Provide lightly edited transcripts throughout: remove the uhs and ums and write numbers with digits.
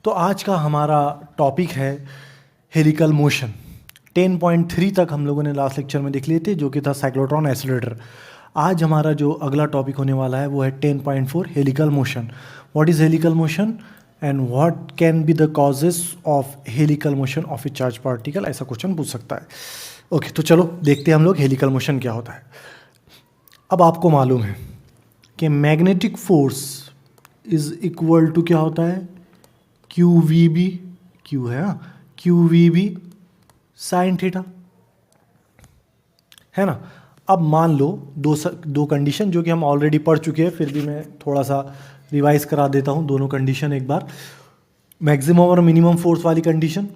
तो आज का हमारा टॉपिक है हेलिकल मोशन। 10.3 तक हम लोगों ने लास्ट लेक्चर में देख लिए थे, जो कि था साइक्लोट्रॉन एक्सीलरेटर। आज हमारा जो अगला टॉपिक होने वाला है वो है 10.4 helical motion. What is helical motion and what can be the causes of helical motion of A charge particle, ऐसा क्वेश्चन पूछ सकता है। ओके, तो चलो देखते हैं हम लोग हेलिकल मोशन क्या होता है। अब आपको मालूम है कि magnetic force is equal to क्या होता है, क्यू वी बी, क्यू है ना, Q V B sine theta, है ना। अब मान लो दो कंडीशन जो कि हम ऑलरेडी पढ़ चुके हैं, फिर भी मैं थोड़ा सा रिवाइज करा देता हूँ दोनों कंडीशन एक बार। मैक्सिमम और मिनिमम फोर्स वाली कंडीशन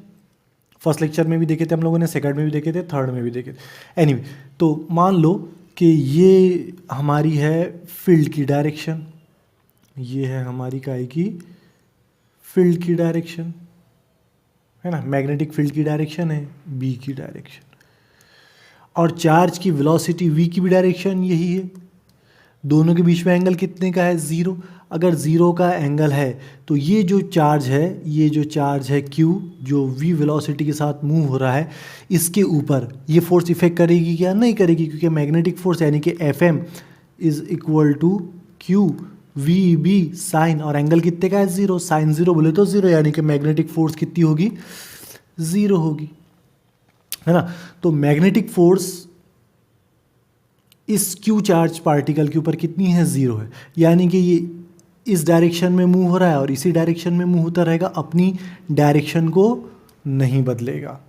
फर्स्ट लेक्चर में भी देखे थे हम लोगों ने, सेकंड में भी देखे थे, थर्ड में भी देखे थे। एनीवे, तो मान लो कि ये हमारी है फील्ड की डायरेक्शन, ये है हमारी काय की फील्ड की डायरेक्शन, है ना। मैग्नेटिक फील्ड की डायरेक्शन है बी की डायरेक्शन, और चार्ज की वेलोसिटी वी की भी डायरेक्शन यही है। दोनों के बीच में एंगल कितने का है, ज़ीरो। अगर ज़ीरो का एंगल है तो ये जो चार्ज है Q, जो v वेलोसिटी के साथ मूव हो रहा है, इसके ऊपर ये फोर्स इफेक्ट करेगी क्या, नहीं करेगी, क्योंकि मैग्नेटिक फोर्स यानी कि Fm is equal to Q V B sine, और एंगल कितने का है, ज़ीरो। साइन ज़ीरो बोले तो ज़ीरो, यानी कि मैग्नेटिक फोर्स कितनी होगी, ज़ीरो होगी, है ना। तो मैग्नेटिक फोर्स इस Q चार्ज पार्टिकल के ऊपर कितनी है, ज़ीरो है। यानी कि ये इस डायरेक्शन में मूव हो रहा है और इसी डायरेक्शन में मूव होता रहेगा, अपनी डायरेक्शन को नहीं बदलेगा।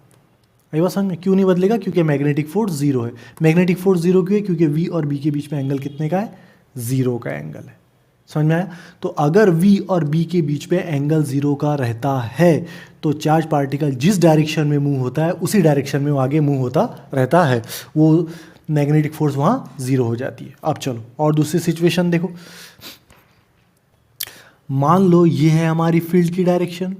आई बात समझ में? क्यों नहीं बदलेगा, क्योंकि मैग्नेटिक फोर्स ज़ीरो है। मैग्नेटिक फोर्स ज़ीरो क्यों है, क्योंकि V और B के बीच में एंगल कितने का है, ज़ीरो का एंगल है। समझ में आया? तो अगर V और B के बीच में एंगल ज़ीरो का रहता है तो चार्ज पार्टिकल जिस डायरेक्शन में मूव होता है उसी डायरेक्शन में वो आगे मूव होता रहता है, वो मैग्नेटिक फोर्स वहाँ ज़ीरो हो जाती है। अब चलो और दूसरी सिचुएशन देखो। मान लो ये है हमारी फील्ड की डायरेक्शन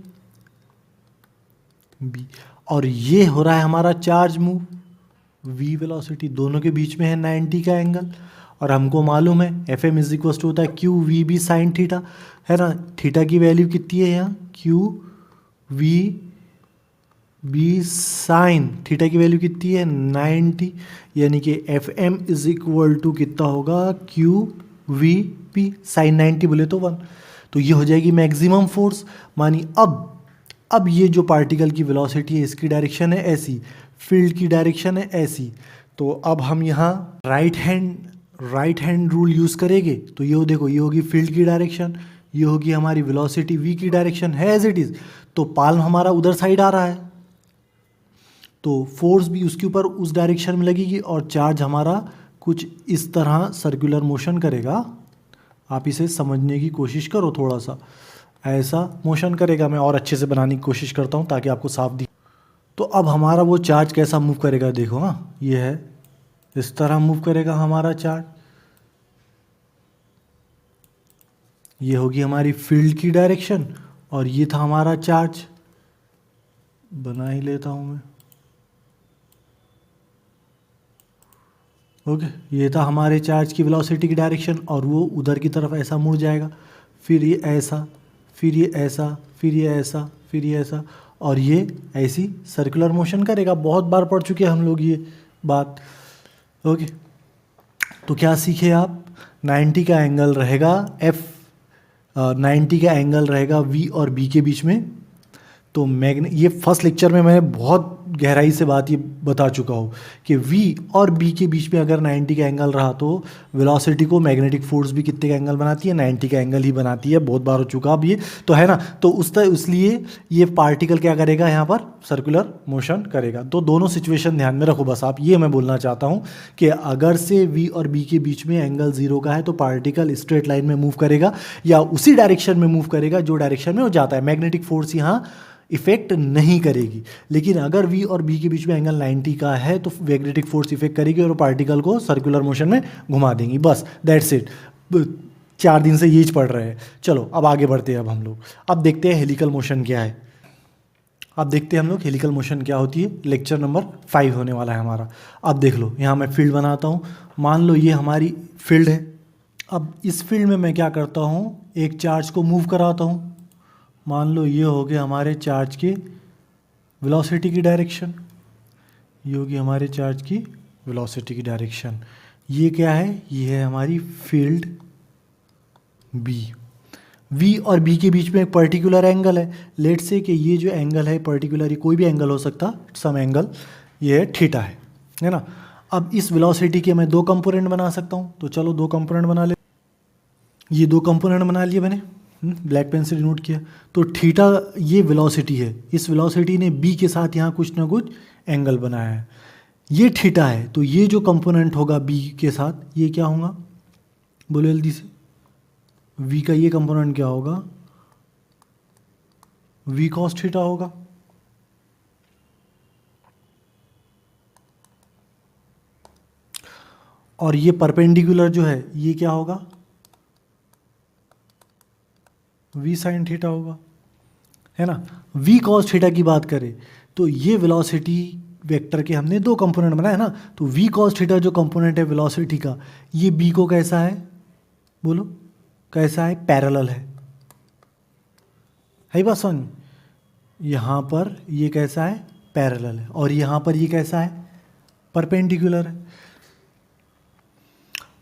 B, और ये हो रहा है हमारा चार्ज मूव v वेलोसिटी, दोनों के बीच में है 90 का एंगल, और हमको मालूम है Fm इज इक्वल टू होता है Q V B sine theta, है ना। थीटा की वैल्यू कितनी है यहाँ, Q V B sine theta की वैल्यू कितनी है, 90, यानी कि Fm इज इक्वल टू कितना होगा, क्यू वी पी साइन 90 बोले तो 1। तो ये हो जाएगी मैक्सिमम फोर्स। मानी अब ये जो पार्टिकल की वेलोसिटी है इसकी डायरेक्शन है ऐसी, फील्ड की डायरेक्शन है ऐसी, तो अब हम यहाँ राइट हैंड रूल यूज़ करेंगे। तो ये देखो, ये होगी फील्ड की डायरेक्शन, ये होगी हमारी वेलोसिटी v की डायरेक्शन है एज इट इज़। तो पाल्म हमारा उधर साइड आ रहा है, तो फोर्स भी उसके ऊपर उस डायरेक्शन में लगेगी, और चार्ज हमारा कुछ इस तरह सर्कुलर मोशन करेगा। आप इसे समझने की कोशिश करो, थोड़ा सा ऐसा मोशन करेगा। मैं और अच्छे से बनाने की कोशिश करता हूँ ताकि आपको साफ दिखे। तो अब हमारा वो चार्ज कैसा मूव करेगा, देखो, हाँ ये है, इस तरह मूव करेगा हमारा चार्ज। ये होगी हमारी फील्ड की डायरेक्शन, और ये था हमारा चार्ज, बना ही लेता हूँ मैं। ओके, ये था हमारे चार्ज की वेलोसिटी की डायरेक्शन, और वो उधर की तरफ ऐसा मुड़ जाएगा, फिर ये ऐसा, फिर ये ऐसा, फिर ये ऐसा, फिर ये ऐसा, और ये ऐसी सर्कुलर मोशन करेगा। बहुत बार पढ़ चुके हैं हम लोग ये बात। ओके, तो क्या सीखे आप, 90 का एंगल रहेगा F, 90 का एंगल रहेगा V और B के बीच में। तो ये फर्स्ट लेक्चर में मैं बहुत गहराई से बात ये बता चुका हूँ कि V और B के बीच में अगर 90 का एंगल रहा तो वेलोसिटी को मैग्नेटिक फोर्स भी कितने का एंगल बनाती है, 90 का एंगल ही बनाती है। बहुत बार हो चुका अब ये, तो है ना। तो इसलिए ये पार्टिकल क्या करेगा, यहाँ पर सर्कुलर मोशन करेगा। तो दोनों सिचुएशन ध्यान में रखो, बस आप ये मैं बोलना चाहता हूँ कि अगर से V और B के बीच में एंगल ज़ीरो का है तो पार्टिकल स्ट्रेट लाइन में मूव करेगा या उसी डायरेक्शन में मूव करेगा जो डायरेक्शन में वो जाता है। मैग्नेटिक फोर्स यहाँ इफेक्ट नहीं करेगी। लेकिन अगर V और B के बीच में एंगल 90 का है तो मैग्नेटिक फोर्स इफेक्ट करेगी और पार्टिकल को सर्कुलर मोशन में घुमा देंगी। बस दैट्स इट। 4 दिन से यही पढ़ रहे हैं। चलो अब आगे बढ़ते हैं। अब हम लोग अब देखते हैं हेलिकल मोशन क्या है। अब देखते हैं हम लोग हेलिकल मोशन क्या होती है। लेक्चर नंबर 5 होने वाला है हमारा। अब देख लो, यहाँ मैं फील्ड बनाता हूँ। मान लो ये हमारी फील्ड है। अब इस फील्ड में मैं क्या करता हूँ, एक चार्ज को मूव कराता हूँ। मान लो ये हो गया हमारे चार्ज के वेलोसिटी की डायरेक्शन, ये होगी हमारे चार्ज की वेलोसिटी की डायरेक्शन। ये क्या है, ये है हमारी फील्ड बी। वी और बी के बीच में एक पर्टिकुलर एंगल है, लेट से कि ये जो एंगल है पर्टिकुलर, ये कोई भी एंगल हो सकता, सम एंगल, ये है थीटा है ना। अब इस वेलोसिटी के मैं दो कंपोनेंट बना सकता हूँ, तो चलो दो कंपोनेंट बना ले। ये दो कंपोनेंट बना लिए मैंने, ब्लैक पेन से डिनोट किया। तो थीटा ये वेलोसिटी है, इस वेलोसिटी ने बी के साथ यहाँ कुछ ना कुछ एंगल बनाया है, ये थीटा है। तो ये जो कंपोनेंट होगा बी के साथ, ये क्या होगा, बोलो जल्दी से, वी का ये कंपोनेंट क्या होगा, वी कॉस थीटा होगा। और ये परपेंडिकुलर जो है ये क्या होगा, वी साइन थीटा होगा, है ना। वी कॉस थीटा की बात करें तो ये वेलोसिटी वेक्टर के हमने दो कंपोनेंट बनाए है ना, तो वी कॉस थीटा जो कंपोनेंट है वेलोसिटी का, ये बी को कैसा है, बोलो कैसा है, पैरेलल है बात समझ में। यहाँ पर ये कैसा है, पैरेलल है, और यहाँ पर ये कैसा है, परपेंडिकुलर है।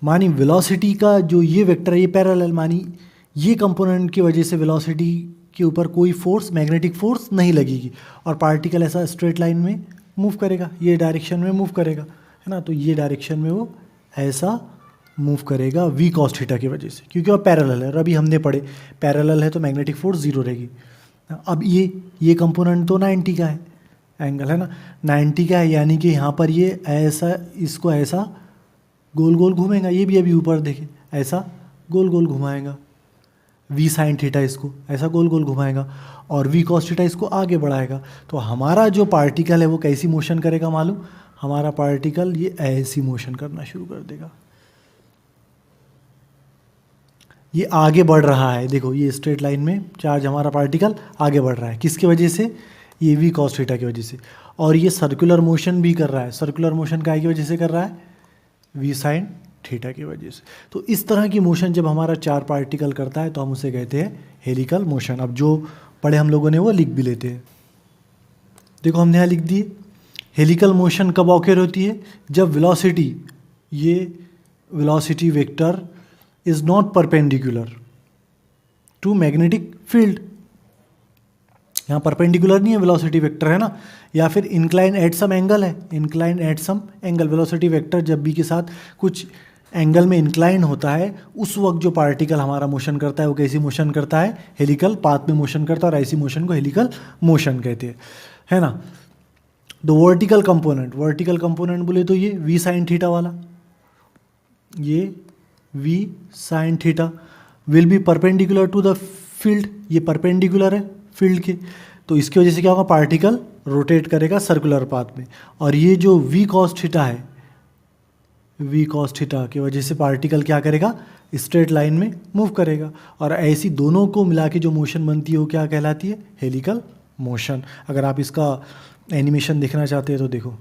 मानी वेलोसिटी का जो ये वेक्टर है ये पैरेलल, मानी ये कंपोनेंट की वजह से वेलोसिटी के ऊपर कोई फोर्स, मैग्नेटिक फोर्स नहीं लगेगी, और पार्टिकल ऐसा स्ट्रेट लाइन में मूव करेगा, ये डायरेक्शन में मूव करेगा, है ना। तो ये डायरेक्शन में वो ऐसा मूव करेगा वी कॉस थीटा की वजह से, क्योंकि वो पैरेलल है। और अभी हमने पढ़े पैरेलल है तो मैग्नेटिक फोर्स जीरो रहेगी। अब ये कंपोनेंट तो 90 का है एंगल, है ना, 90 का है, यानी कि यहाँ पर ये ऐसा, इसको ऐसा गोल गोल घूमेगा, ये भी अभी ऊपर देखें ऐसा गोल गोल घुमाएगा, वी साइन थीटा इसको ऐसा गोल गोल घुमाएगा, और वी कॉस थीटा इसको आगे बढ़ाएगा। तो हमारा जो पार्टिकल है वो कैसी मोशन करेगा मालूम, हमारा पार्टिकल ये ऐसी मोशन करना शुरू कर देगा, ये आगे बढ़ रहा है। देखो ये स्ट्रेट लाइन में चार्ज हमारा पार्टिकल आगे बढ़ रहा है, किसकी वजह से, ये वी कॉस थीटा की वजह से। और ये सर्कुलर मोशन भी कर रहा है, सर्कुलर मोशन काय की वजह से कर रहा है, वी साइन थीटा की वजह से। तो इस तरह की मोशन जब हमारा चार पार्टिकल करता है तो हम उसे कहते हैं हेलिकल मोशन। अब जो पढ़े हम लोगों ने वो लिख भी लेते हैं। देखो हमने यहाँ लिख दिए, हेलिकल मोशन कब ऑकर होती है, जब वेलोसिटी, ये velocity vector is not perpendicular to magnetic field. यहाँ परपेंडिकुलर नहीं है वेलोसिटी वेक्टर, है ना, या फिर इंक्लाइन एट सम एंगल है, incline at some angle. Velocity vector जब भी के साथ कुछ एंगल में इंक्लाइन होता है, उस वक्त जो पार्टिकल हमारा मोशन करता है वो कैसी मोशन करता है, हेलिकल पाथ में मोशन करता है, और ऐसी मोशन को हेलिकल मोशन कहते हैं, है ना। तो वर्टिकल कंपोनेंट बोले तो ये वी साइन थीटा वाला, ये V sine theta will be perpendicular to the field, ये परपेंडिकुलर है फील्ड के, तो इसकी वजह से क्या होगा, पार्टिकल रोटेट करेगा सर्कुलर पाथ में। और ये जो वी कॉस थीटा है, वी कॉस थीटा की वजह से पार्टिकल क्या करेगा, स्ट्रेट लाइन में मूव करेगा। और ऐसी दोनों को मिला के जो मोशन बनती है वो क्या कहलाती है, हेलिकल मोशन। अगर आप इसका एनिमेशन देखना चाहते हैं तो देखो,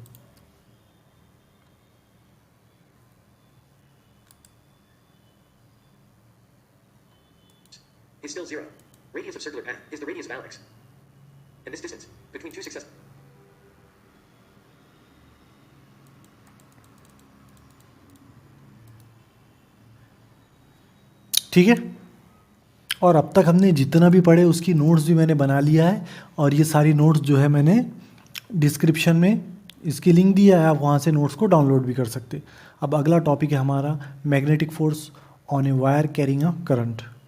is still zero. Radius of circular path is the radius of Alex. And this distance between two successive. ठीक है। और अब तक हमने जितना भी पढ़े उसकी नोट्स भी मैंने बना लिया है, और ये सारी नोट्स जो है मैंने डिस्क्रिप्शन में इसकी लिंक दिया है, आप वहाँ से नोट्स को डाउनलोड भी कर सकते। अब अगला टॉपिक है हमारा magnetic force on a wire carrying a current.